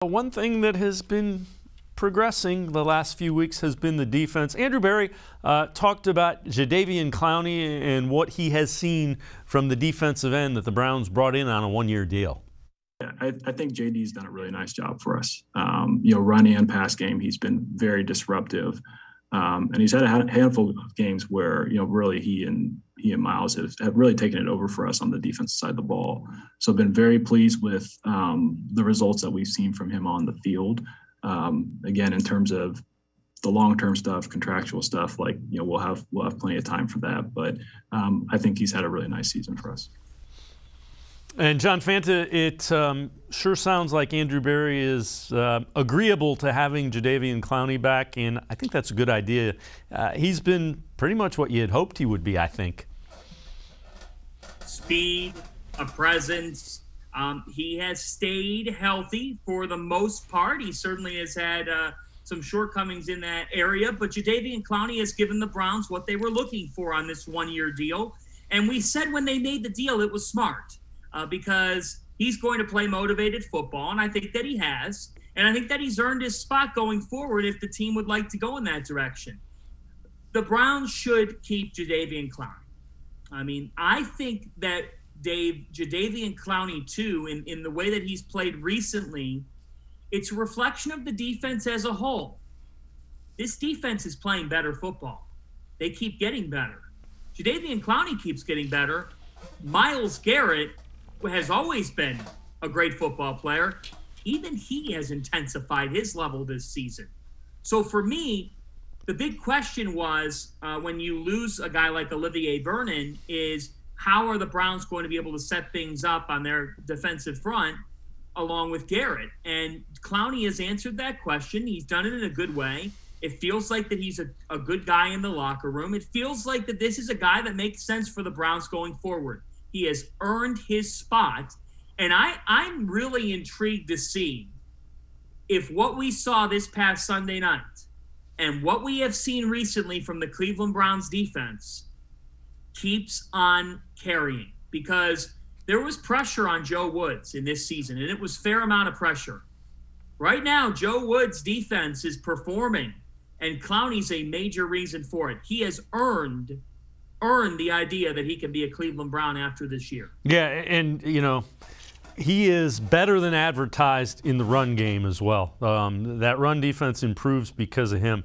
One thing that has been progressing the last few weeks has been the defense. Andrew Berry talked about Jadeveon Clowney and what he has seen from the defensive end that the Browns brought in on a one-year deal. Yeah, I think JD's done a really nice job for us. Run and pass game, he's been very disruptive. And he's had a handful of games where, really he and Miles have really taken it over for us on the defensive side of the ball. So I've been very pleased with the results that we've seen from him on the field. Again, in terms of the long-term stuff, contractual stuff, we'll have plenty of time for that. But I think he's had a really nice season for us. And John Fanta, it sure sounds like Andrew Berry is agreeable to having Jadeveon Clowney back, and I think that's a good idea. He's been pretty much what you had hoped he would be, I think. Speed, a presence. He has stayed healthy for the most part. He certainly has had some shortcomings in that area, but Jadeveon Clowney has given the Browns what they were looking for on this one-year deal. And we said when they made the deal it was smart. Because he's going to play motivated football, and I think that he has. And I think that he's earned his spot going forward if the team would like to go in that direction. The Browns should keep Jadeveon Clowney. I mean, I think that Jadeveon Clowney, too, in the way that he's played recently, it's a reflection of the defense as a whole. This defense is playing better football. They keep getting better. Jadeveon Clowney keeps getting better. Myles Garrett has always been a great football player. Even he has intensified his level this season. So for me, the big question was when you lose a guy like Olivier Vernon is how are the Browns going to be able to set things up on their defensive front along with Garrett? And Clowney has answered that question. He's done it in a good way. It feels like that he's a good guy in the locker room. It feels like that this is a guy that makes sense for the Browns going forward. He has earned his spot, and I'm really intrigued to see if what we saw this past Sunday night and what we have seen recently from the Cleveland Browns defense keeps on carrying, because there was pressure on Joe Woods in this season, and it was a fair amount of pressure. Right now, Joe Woods' defense is performing, and Clowney's a major reason for it. He has earned the idea that he can be a Cleveland Brown after this year. Yeah, and, he is better than advertised in the run game as well. That run defense improves because of him.